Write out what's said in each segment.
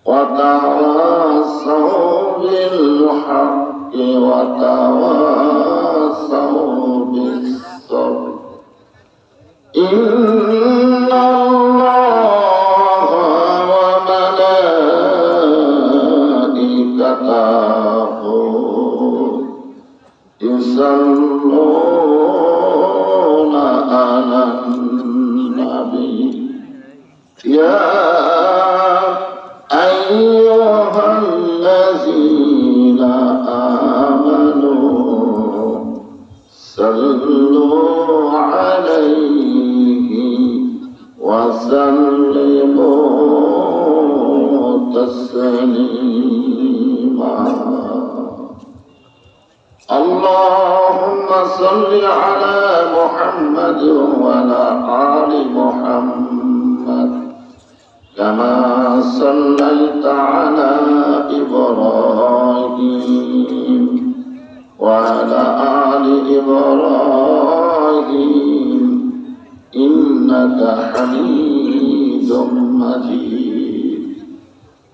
وتواصوا بالحق وتواصوا بالصبر إن الله وملائكته يصلون على النبي يا أيها الذين آمنوا صلوا عليه وسلموا تسليما اللهم صل على محمد وعلى آل محمد كما صليت على إبراهيم وعلى آل إبراهيم إنك حميد مجيد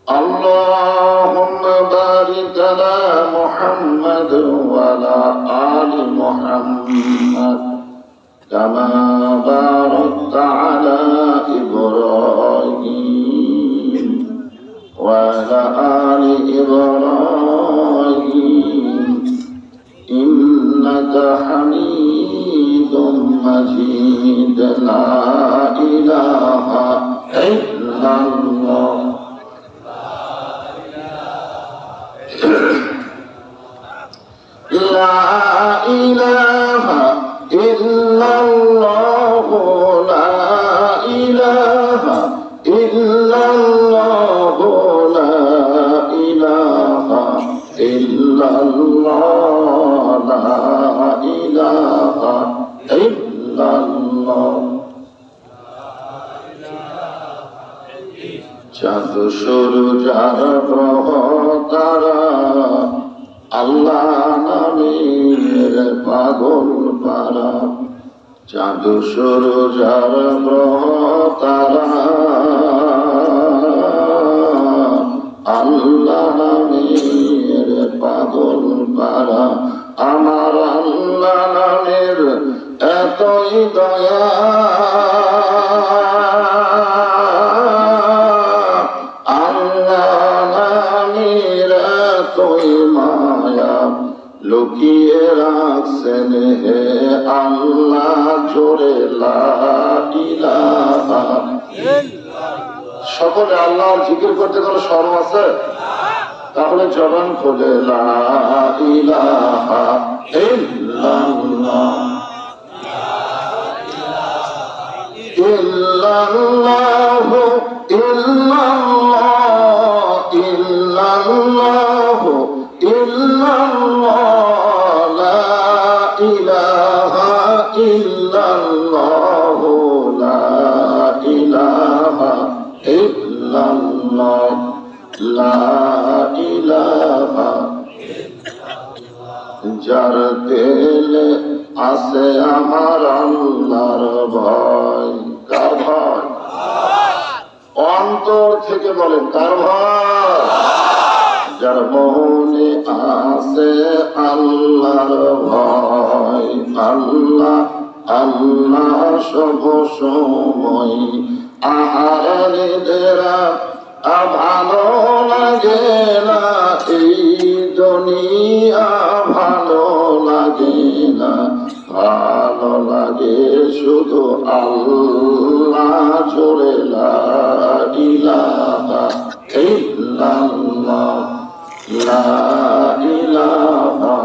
اللهم بارك على محمد وعلى آل محمد كما باركت على إبراهيم وعلى آل إبراهيم إنك حميد مجيد لا إله إلا الله لا إله إلا الله لا إله إلا الله لا إله إلا الله لا إله إلا الله চাঁদ সূরজ আর গ্রহ তারা আল্লাহ নামের পাগল পারা চাঁদ সূরজ আর গ্রহ তারা আল্লাহ নামের পাগল পারা আমার আল্লাহ নামের এতই দয়া লুকিয়ে রাখছেন হে আল্লাহ জোরে লা ইলাহা সকলে আল্লাহ জিকির করতে কোনো শরম আছে? তাহলে জবান খোলে লা ইলাহা ইল্লাল্লাহ ইল্লাল্লাহ ইল্লাল্লাহ ইল্লাল্লাহ ইল্লাল্লাহ লা ইলাহা ইল্লাল্লাহ লা ইলাহা ইল্লাল্লাহ লা ইলাহা যার দিলে আছে আমার আল্লাহর ভয় কার ভয়? অন্তর থেকে বলেন কার ভয়? যার মনে আছে আল্লাহর ভয় আল্লাহ আল্লাহ সব সময় আহারেরা ভালো লাগে না এই দুনিয়া ভালো লাগে না ভালো লাগে শুধু আল্লাহ জোরে লা ইলাহা ইল্লাল্লাহ লা ইলাহা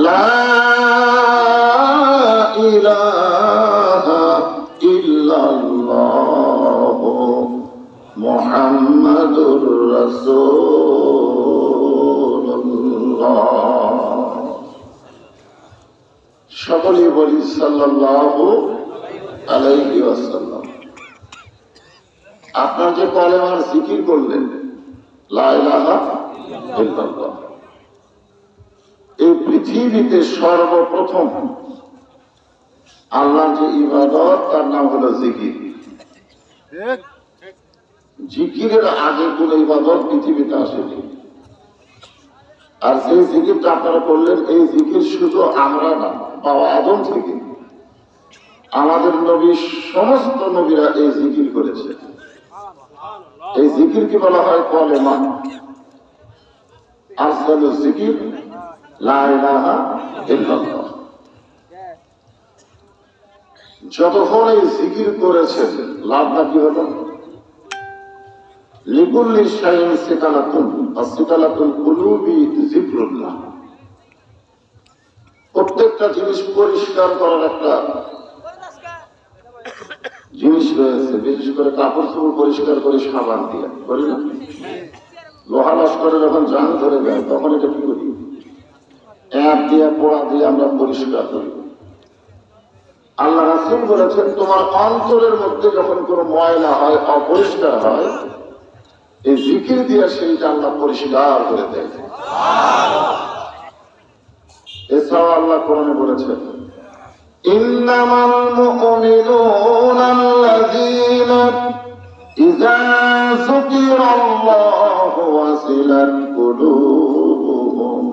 লা ইলাহা ইল্লাল্লাহ মুহাম্মাদুর রাসূলুল্লাহ সকলেই বলি সাল্লাল্লাহু আলাইহি ওয়াসাল্লাম। আপনার যে কলেমার জিকির করলেন লা ইলাহা ইল্লাল্লাহ, এই পৃথিবীতে সর্বপ্রথম আল্লাহ যে ইবাদত তার নাম হলো জিকির। জিকিরের আগে কোন ইবাদত পৃথিবীতে আসেনি। আর যে জিকিরটা আপনারা করলেন, এই জিকির শুধু আমরা না, বাবা আদম থেকে আমাদের নবী, সমস্ত নবীরা এই জিকির করেছে। এই জিকির কি বলা হয়? কলেমা। আফজালুজ জিকির লা ইলাহা ইল্লাল্লাহ। যতক্ষণ এই জিকির করেছেন, লাভটা কি হলো? লিকুল্লি শাইইন সিকালাতুন, আসিকালাতুল কুলুবি যিকরুল্লাহ। প্রত্যেকটা জিনিস পরিষ্কার করার একটা জিনিস রয়েছে, বিশেষ করে কাপড় চোপড় পরিষ্কার করে সাবান দিয়ে করি না? লোহা লস্করে যখন জান ধরে যায় তখন এটা কি করি? এক দিয়ে পোড়া দিয়ে আমরা পরিষ্কার করি। আল্লাহ রাসূল বলেছেন, তোমার অন্তরের মধ্যে যখন কোনো ময়লা হয়, অপরিষ্কার হয়, এই জিকির দিয়ে সেইটা আল্লাহ পরিষ্কার করে দেয়। এছাড়াও আল্লাহ কোরআনে বলেছেন, ইন্নামাল মুমিনুনা আল্লাযীনা ইযা যুকিরাল্লাহু ওয়াজিলাত কুলুবুহুম।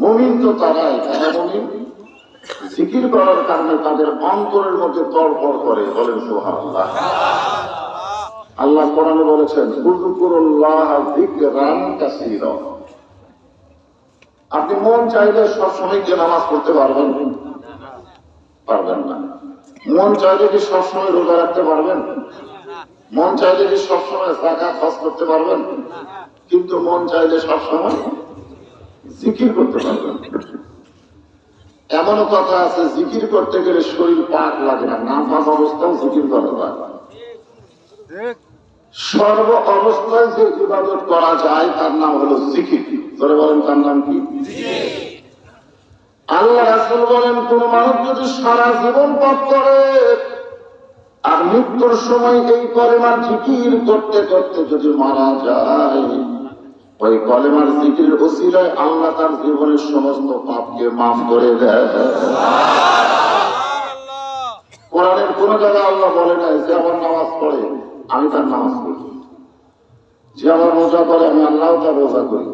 মুমিন তো তারাই, মুমিন জিকির করার কারণে তাদের অন্তরের মধ্যে তড়ফড় করে। বলেন সুবহানাল্লাহ। আল্লাহ কোরআনে বলেছেন, উযকুরুল্লাহ যিকরান কাসীরা। আপনি মন চাইলে সবসময় কি নামাজ পড়তে পারবেন? পারবেন না। মন চাইলে কি সবসময় রোজা রাখতে পারবেন? মন চাইলে কি সবসময় যাকাত হজ করতে পারবেন? কিন্তু মন চাইলে সবসময় জিকির করতে পারবেন। এমনও কথা আছে, জিকির করতে গেলে শরীর পাক লাগে না, নামাজ অবস্থায় জিকির করা যায়। সর্ব অবস্থায় যে ইবাদত করা যায় তার নাম হলো জিকির। ধরে বলেন, তার নাম কি? আল্লাহ রাসূল বলেন, কোন মানুষ যদি সারা জীবন পাপ করে আর মৃত্যুর সময় এই কলেমার জিকির করতে করতে যদি মারা যায়, ওই কলেমার জিকিরের ওসিলায় আল্লাহ তার জীবনের সমস্ত পাপকে মাফ করে দেয়। কোরআনের কোন জায়গায় আল্লাহ বলে নাই যে আমার নামাজ পড়ে আমি তার নামাজ পড়ি, যে আমার রোজা করে আমি আল্লাহ তার রোজা করি,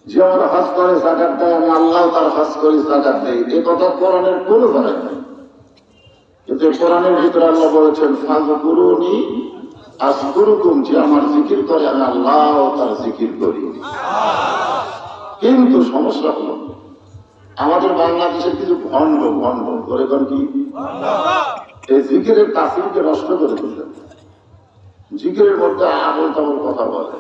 যে আমার হজ করে যাকাত দেয় আমি আল্লাহ তার হজ করি যাকাত দেই। এই কথা কোরআনের কোন জায়গায় নাই। কিন্তু কোরআনের ভিতরে আল্লাহ বলেছেন, ফাযকুরুনি আযকুরুকুম, যে আমার জিকির করে আমি আল্লাহ তার জিকির করি। কিন্তু সমস্যা হলো, আমাদের বাংলাদেশের কিছু ভণ্ড করে কি এই জিকিরের তাসিরকে নষ্ট করে দিলেন। জিকিরের মধ্যে আবল তাবল কথা বলে।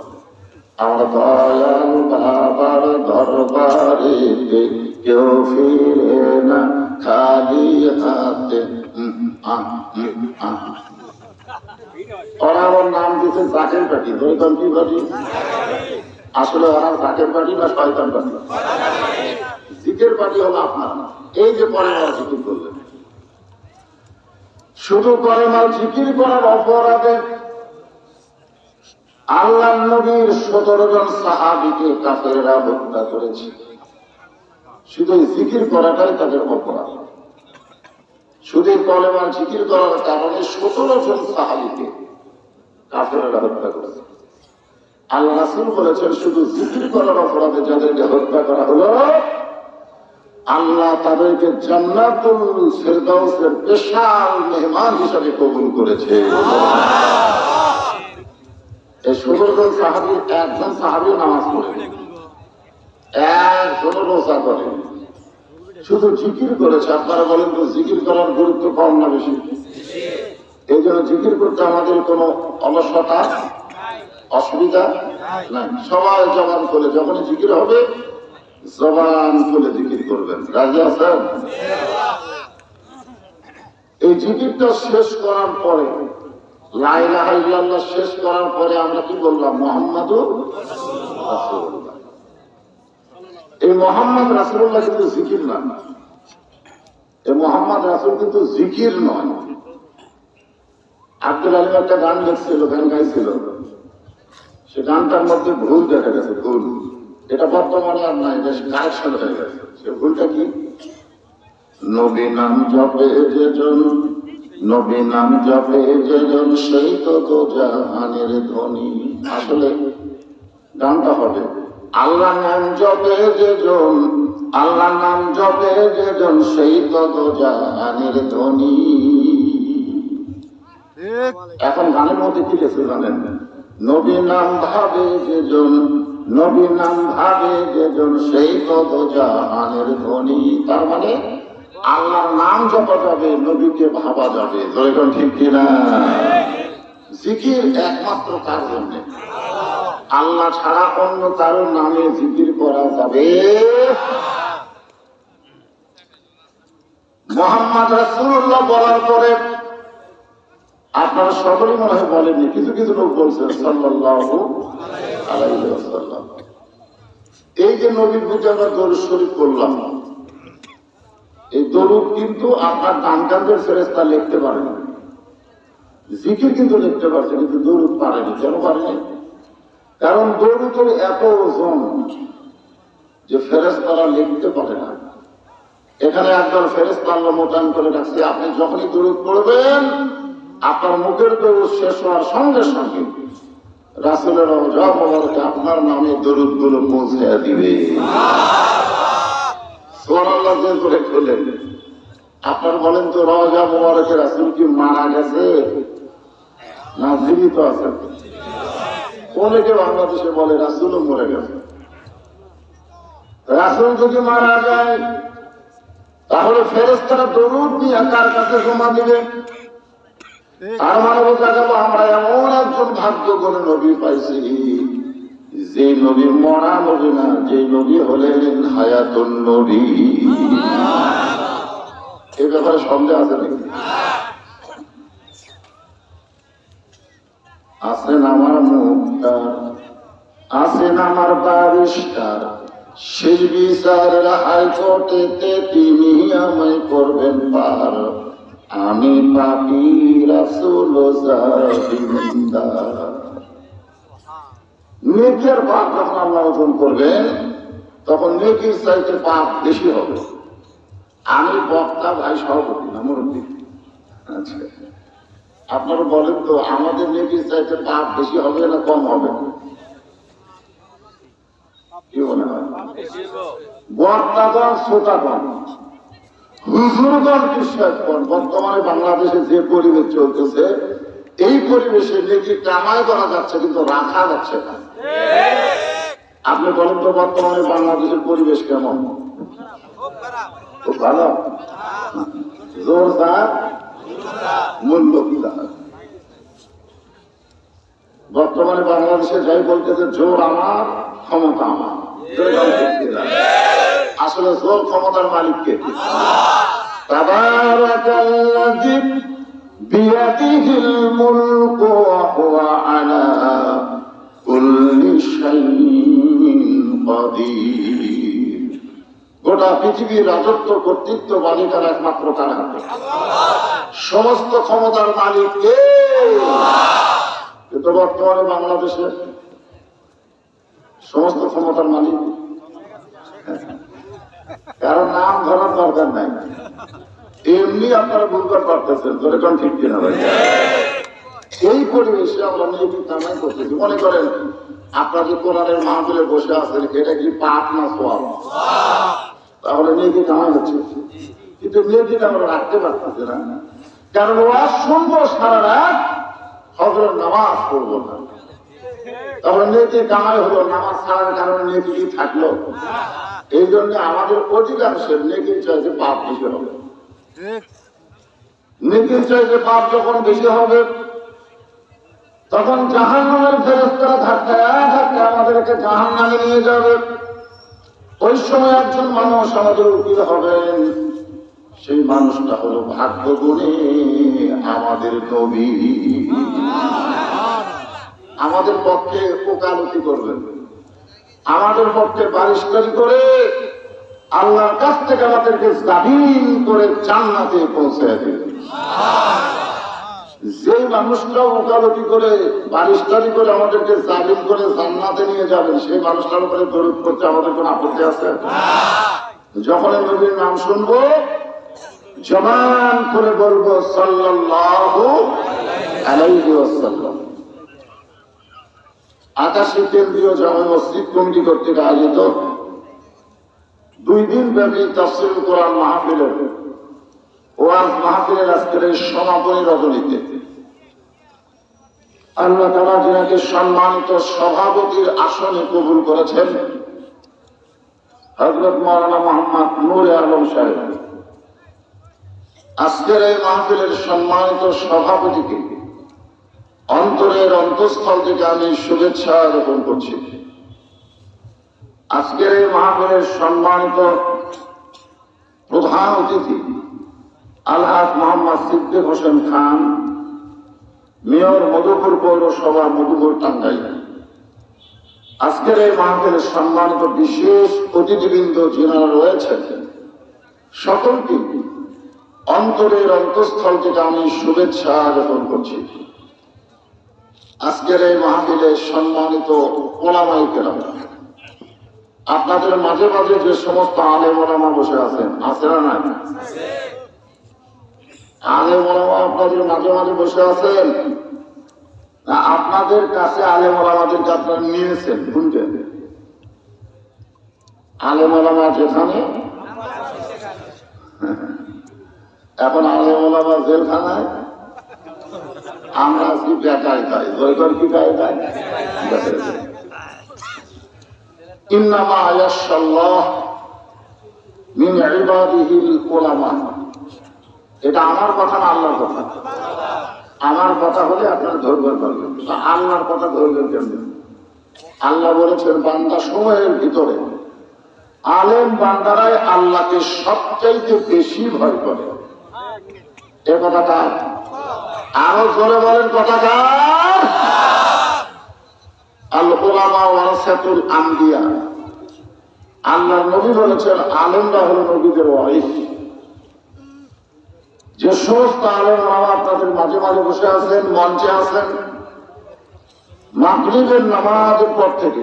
আমার দয়াল বাবার দরবারে কেউ ফিরে না খালি হাতে। ওরা আমার নাম দিয়েছে জাকের পার্টি। ধরেন কি পার্টি? আসলে ওরা জাকের পার্টি না শয়তান পার্টি? জিকের পার্টি হলো আপনার। এই যে কলেমার জিকির করলেন, শুধু কলেমার জিকির করার অপরাধে আল্লাহ নবীর 17 জন সাহাবীকে কাফেররা হত্যা করেছে। শুধু জিকির করাটাই তাদের অপরাধ। শুধু কলেমার জিকির করার কারণে 17 জন সাহাবীকে কাফেররা হত্যা করেছে। আল্লাহ রাসূল বলেছেন, শুধু জিকির করার অপরাধে যাদেরকে হত্যা করা হলো, আল্লাহ তাদেরকে জান্নাতুল ফেরদাউসের বিশাল মেহমান হিসেবে কবুল করেছে। এই 17 জন সাহাবীর একজন সাহাবীও নামাজ পড়ে, একজনও রোজা করে, শুধু জিকির করেছে। আপনারা বলেন তো, জিকির করার গুরুত্ব কম না বেশি? এই জন্য জিকির করতে আমাদের কোনো অলসতা, অসুবিধা নাই। সবাই জবান খুলে, যখনই জিকির হবে জবান খুলে জিকির করবেন। রাজি আছেন? এই জিকিরটা শেষ করার পরে, লা ইলাহা ইল্লাল্লাহ শেষ করার পরে আমরা কি বললাম? মুহাম্মাদুর রাসূলুল্লাহ। এই মোহাম্মদ রাসূলুল্লাহ কিন্তু জিকির না। এই মোহাম্মদ রাসূল কিন্তু জিকির নয়। আব্দুল আলিম একটা গান লিখছিল, গান গাইছিল, সে গানটার মধ্যে ভুল দেখা গেছে। ভুল এটা বর্তমানে আর নাই, কারেকশন হয়ে গেছে। সে ভুলটা কি? নবী নাম জপে যেজন নবী নাম জপে যেজন সেই তো জাহানের ধনী। আসলে গানটা হবে আল্লাহ নাম জপে যেজন, আল্লাহ নাম জপে যেজন সেই তো জাহানের ধনী। এখন গানের মধ্যে কি গেছে জানেন? নবী নাম ভাবে যেজন, নবী নাম ভাবে যেজন সেই তো জাহানের ধনী। তার মানে আল্লাহর নাম জপা যাবে, নবীকে ভাবা যাবে। যখন ঠিক কিনা? জিকির একমাত্র কার জন্য? আল্লাহ ছাড়া অন্য কারোর নামে জিকির করা যাবে। মুহাম্মদ রাসূলুল্লাহ বলার পরে আপনারা সকলেই মনে হয় বলেননি, কিছু কিছু লোক বলছেন সাল্লাল্লাহু আলাইহি ওয়াসাল্লাম। এই যে নবীর প্রতি আমরা দরুদ শরীফ করলাম, এই দরুদ কিন্তু আপনার ডানকানদের ফেরেশতা লিখতে পারে না। জিকির কিন্তু লিখতে পারছে, কিন্তু দরুদ পারেনি। কেন পারেনি? কারণ দরুদের এত ওজন যে ফেরেশতারা লিখতে পারে না। এখানে একবার ফেরেশতা আল্লাহ মোতায়েন করে রাখছে, আপনি যখনই দরুদ পড়বেন আপনার মুখের দরুদ শেষ হওয়ার সঙ্গে সঙ্গে রাসূলের রওজা মোবারকে আপনার নামে দরুদ গুলো পৌঁছে দিবে। সুবহানাল্লাহ যে করে খোলেন। আপনার বলেন তো, রওজা মোবারকে রাসূল কি মারা গেছে না জীবিত আছে? অনেকে বাংলাদেশে বলে রাসূলও মরে গেছে। রাসূল যদি মারা যায় তাহলে ফেরেশতারা দরুদ নিয়ে কার কাছে জমা দিবে? তার মানে বোঝা গেল আমরা এমন একজন ভাগ্য করে নবী পাইছি, যে নবী মরা নবী না, যে নবী হলেন হায়াতুন নবী। এ ব্যাপারে সন্দেহ আছে নাকি? আছেন আমার মুক্তার, আছেন আমার বারিস্টার, শেষ বিচারের হাইকোর্টেতে তিনি আমায় করবেন পার। আমি পাপী রাসূল জাহিন্দার। নেকের পাপ যখন আল্লাহ ওজন করবেন তখন নেকির চাইতে পাপ বেশি হবে। আমি বক্তা, ভাই সভাপতি না মুরব্বী। আচ্ছা, আপনারা বলেন তো, আমাদের নেকির চাইতে পাপ বেশি হবে না কম হবে? কি মনে হয়? বক্তাগণ, শ্রোতাগণ, হুজুরগণ, কৃষকগণ, বর্তমানে বাংলাদেশে যে পরিবেশ চলতেছে, এই পরিবেশে নেকি কামাই করা যাচ্ছে কিন্তু রাখা যাচ্ছে না। আপনি বলেন তো, বর্তমানে বাংলাদেশের পরিবেশ কেমন? খুব ভালো? জোরদার মূল্য কিনা? বর্তমানে বাংলাদেশে যাই বলতেছে জোর আমার, ক্ষমতা আমার। আসলে জোর ক্ষমতার মালিককে? তাবারাকাল্লাযী বিয়াদিহিল মুলকু ওয়া হুয়া আলা কুল্লি শাইইন কাদির। গোটা পৃথিবীর রাজত্ব, কর্তৃত্ব, মালিকার একমাত্র কার হাতে? সমস্ত ক্ষমতার মালিক কে? কিন্তু বর্তমানে বাংলাদেশে সমস্ত ক্ষমতার মালিক কারণ নাম ধরার দরকার নাই, এমনি আপনারা বুঝতে পারতেছেন। যেরকম ঠিক কিনা ভাই? এই পরিবেশে আমরা নেকি কামাই করতেছি। মনে করেন আপনার যে কোরআনের মাহফিলে বসে আছেন, এটা কি পাপ না সওয়াব? তাহলে নেকি কামাই হচ্ছে, কিন্তু নেকিটা আমরা রাখতে পারতেছি না। কারণ ওয়াজ শুনবো সারা রাত, হযরত নামাজ পড়বো না। তাহলে নেকি কামাই হলো, নামাজ ছাড়ার কারণে নেকি কি থাকলো? এই জন্য আমাদের অধিকাংশের নেকির চাইতে পাপ বেশি হবে। নেকির চাইতে পাপ যখন বেশি হবে তখন জাহান্নামের ফেরেশতারা ধাক্কায় ধাক্কায় আমাদেরকে জাহান্নামে নিয়ে যাবে। ওই সময় একজন মানুষ আমাদের উকিল হবেন, সেই মানুষটা হলো ভাগ্য গুণে আমাদের নবী। আমাদের পক্ষে ওকালতি করবেন, আমাদের পক্ষে বারিশকারী করে আল্লাহর কাছ থেকে আমাদেরকে জামিন করে জান্নাতে পৌঁছে দেবে। যে মানুষটা ওকালতি করে, বারিশকারী করে আমাদেরকে জামিন করে জান্নাতে নিয়ে যাবেন, সেই মানুষটার উপরে দরুদ করতে আমাদের কোনো আপত্তি আছে? যখন নবীর নাম শুনবো জবান করে বলবো সাল্লাল্লাহু আলাইহি ওয়াসাল্লাম। আকাশী কেন্দ্রীয় জামে মসজিদ কমিটি কর্তৃক আয়োজিত 2 দিন ব্যাপী তাফসীরুল কোরআন মাহফিলের ওয়াজ মাহফিলের আজকের এই সমাপনী রজনীতে আল্লাহ তাআলা যিনাকে সম্মানিত সভাপতির আসনে কবুল করেছেন, হযরত মাওলানা মোহাম্মদ নূরে আলম সাহেব, আজকের এই মাহফিলের সম্মানিত সভাপতিকে অন্তরের অন্তঃস্থল থেকে আমি শুভেচ্ছা জ্ঞাপন করছি। আজকের এই মাহফিলের সম্মানিত প্রধান অতিথি আলহাজ মোহাম্মদ সিদ্দিক হোসেন খান, মেয়র মধুপুর পৌরসভা মধুপুর টাঙ্গাইল। আজকের এই মাহফিলের সম্মানিত বিশেষ অতিথিবৃন্দ যিনারা রয়েছেন, সকলকে অন্তরের অন্তঃস্থল থেকে আমি শুভেচ্ছা জ্ঞাপন করছি। আজকের এই মাহফিলে সম্মানিত ওলামায়ে কেরাম, আপনাদের মাঝে মাঝে যে সমস্ত আলেম ওলামা বসে আছেন, আছে না নাই? আলেম ওলামা আপনাদের মাঝে মাঝে বসে আছেন, আপনাদের কাছে আলেম ওলামাদেরকে আপনারা নিয়েছেন শুনতে? আলেম ওলামা যেখানে, এখন আলেম ওলামা জেলখানায়, আমরা কি বেকায় খাই, জয়গর কি গায়ে খাই। ইন্নামা ইয়াশাল্লাহ মিন ইবাদিহিল উলামা। এটা আমার কথা না আল্লাহর কথা? আমার কথা হলে আপনারা ধরবেন পারবেন, আল্লাহর কথা ধরবেন কেমন? আল্লাহ বলেছেন বান্দা সময়ের ভিতরে আলেম বান্দারাই আল্লাহকে সবচাইতে বেশি ভয় করে। এ কথাটা আরো জোরে বলেন, কথাটা। আল উলামা ওয়ারাসাতুল আম্বিয়া। আল্লাহর নবী বলেছেন আলেমরা হলো নবীদের ওয়ারিস। যে সমস্ত আলেম ওলামা আপনাদের মাঝে মাঝে বসে আছেন, মঞ্চে আছেন, মাগরিবের নামাজের পর থেকে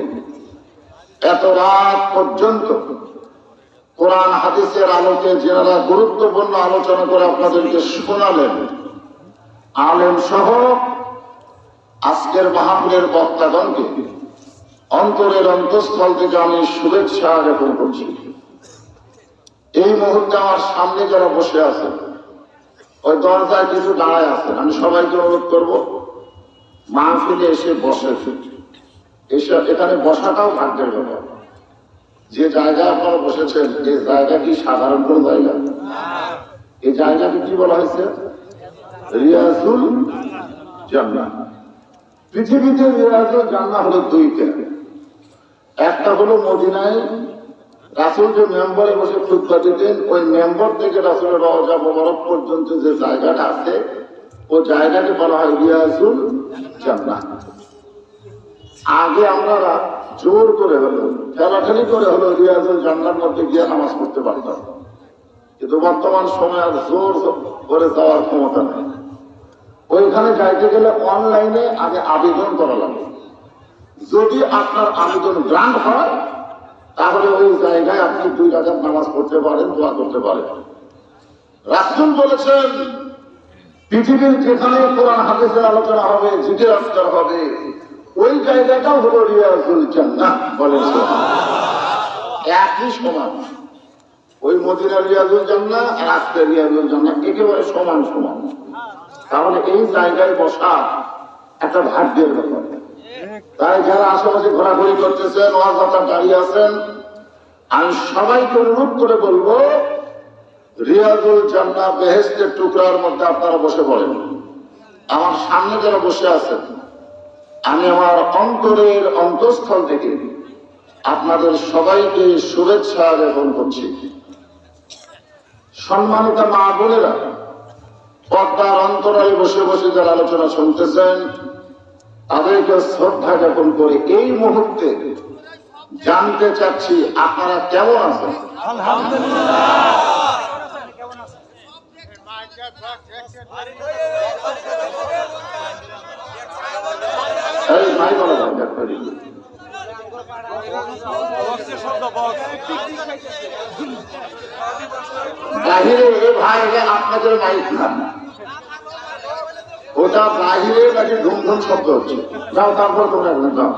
এত রাত পর্যন্ত কোরআন হাদিসের আলোকে যারা গুরুত্বপূর্ণ আলোচনা করে আপনাদেরকে শোনালেন, আলেম সহ আজকের মাহফিলের বক্তাগণকে অন্তরের অন্তঃস্থল থেকে আমি শুভেচ্ছা জ্ঞাপন করছি। এই মুহূর্তে আমার সামনে যারা বসে আছেন, ওই দরজায় কিছু দাঁড়ায় আছেন, আমি সবাইকে অনুরোধ করব মাহফিলে এসে বসে, এসে এখানে বসাটাও ভাগ্যের ব্যাপার। যে জায়গায় আপনারা বসেছেন এই জায়গা কি সাধারণ কোন জায়গা? এই জায়গাকে কি বলা হয়েছে? রিয়াজুল জান্নাহ। পৃথিবীতে রিয়াজুল জান্নাহ হলো 2টা। একটা হলো মদিনায় রাসূল যে মেম্বরে বসে খুতবা দিতেন, ওই মেম্বর থেকে রাসূলের রওজা মোবারক পর্যন্ত যে জায়গাটা আছে, ওই জায়গাকে বলা হয় রিয়াজুল জান্নাহ। আগে আমরা জোর করে হলো, ঠেলাঠেলি করে হলো রিয়াজুল জান্নাহর মধ্যে গিয়ে নামাজ পড়তে পারতাম, কিন্তু বর্তমান সময় আর জোর করে যাওয়ার ক্ষমতা নেই। ওইখানে যাইতে গেলে অনলাইনে আগে আবেদন করা লাগে। যদি আপনার আবেদন গ্রান্ট হয় তাহলে ওই জায়গায় আপনি 2 রাকাত নামাজ পড়তে পারেন, দোয়া করতে পারেন। রাসূল বলেছেন পৃথিবীর যেখানে কোরআন হাদিসের আলোচনা হবে, জিকির আজকার হবে, ওই জায়গাটাও হলো রিয়াজুল জান্নাহ। বলেন একই সমান। ওই মদিনার রিয়াজুল জান্নাহ আর আজকের রিয়াজুল জান্নাহ একেবারে সমান সমান। তাহলে এই জায়গায় বসা একটা ভাগ্যের ব্যাপার। তাই যারা আশেপাশে ঘোরাঘুরি করতেছেন, ওয়াজটা দাঁড়িয়ে আছেন, আমি সবাইকে অনুরোধ করে বলবো রিয়াজুল জান্নাহ বেহেশতের টুকরার মধ্যে আপনারা বসে পড়েন। আমার সামনে যারা বসে আছেন, আমি আমার অন্তরের অন্তঃস্থল থেকে আপনাদের সবাইকে শুভেচ্ছা জ্ঞাপন করছি। সম্মানিত মা বোনেরা, পর্দার অন্তরালে বসে বসে যারা আলোচনা শুনতেছেন, তাদেরকে শ্রদ্ধা জ্ঞাপন করে এই মুহূর্তে জানতে চাচ্ছি আপনারা কেমন আছেন? এই মাই বলা বাহিরে ভাই আপনাদের মাইক না, ওটা বাহিরে নাকি ধুম ধুম শব্দ হচ্ছে। যাও তারপর তোমরা এখন যাও।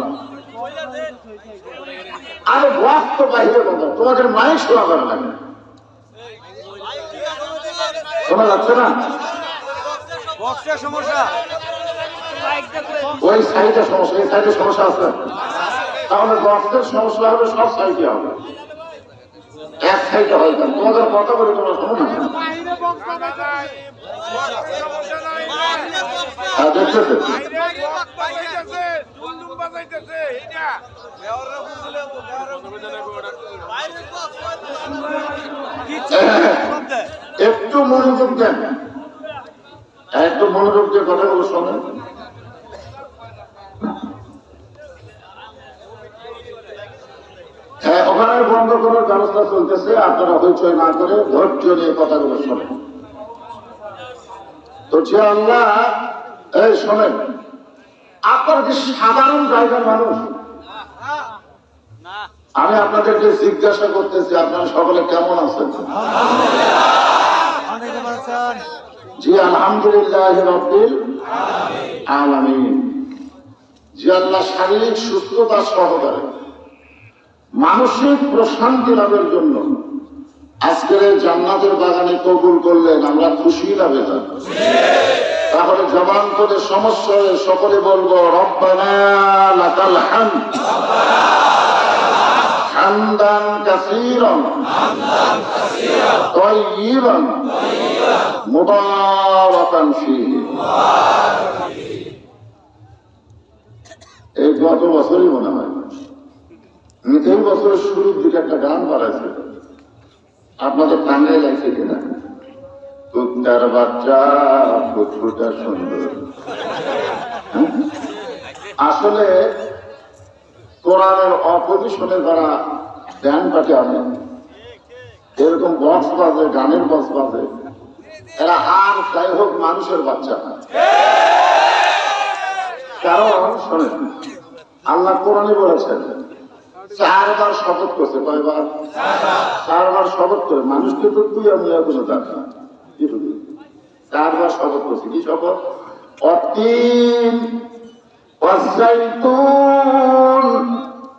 আরে ওয়াজ তো বাহিরে বন্ধ, তোমাদের মাইক শোনা যাবে না, শোনা যাচ্ছে না। ওই সাইডে সমস্যা, এই সাইডে সমস্যা আছে, তাহলে বক্সের সমস্যা হবে সব সাইডে হবে, এক সাইডে হয় না। তোমাদের কথা বলে তোমরা শোনো না, দেখতেছে একটু মনোযোগ দেন, একটু মনোযোগ দিয়ে কথাগুলো শোনেন। হ্যাঁ, ওখানে বন্ধ করার ব্যবস্থা চলতেছে, আপনারা হইচই না করে ধৈর্য নিয়ে কথাগুলো শোনেন। তো যে আল্লাহ, এই শোনেন, আপনারা কি সাধারণ জায়গার মানুষ? আমি আপনাদেরকে জিজ্ঞাসা করতেছি, আপনারা সকলে কেমন আছেন? জি আলহামদুলিল্লাহ রাব্বিল আলামিন। যে আল্লাহ শারীরিক সুস্থতা সহকারে মানসিক প্রশান্তি লাভের জন্য আজকের জান্নাতের বাগানে কবুল করলেন, আমরা খুশি না বেজার? তাহলে জবান করে সমস্যা হয়ে সকলে বলবো রব্বানা লাকাল হামদ হামদান কাসীরান তাইয়িবান মুবারাকান ফীহি। এই গত বছরই মনে হয় এই বছরের শুরুর দিকে একটা গান বাড়াইছে, আপনাদের টাঙ্গাই লাগছে কিনা? কুত্তার বাচ্চা ফুটফুটা সুন্দর। আসলে কোরআনের অপজিশনে যারা ব্যান্ড পার্টি আনে, এরকম বক্স বাজে, গানের বক্স বাজে, এরা আর যাই হোক মানুষের বাচ্চা না। কারণ শোনেন, আল্লাহ কোরআনে বলেছেন 4 বার শপথ করছে। কয়বার? 4 বার শপথ করে। মানুষকে তো তুই আমি কোনো দেখা 4 বার শপথ করছে। কি শপথ? অতীন ওয়াজ্জাইতুন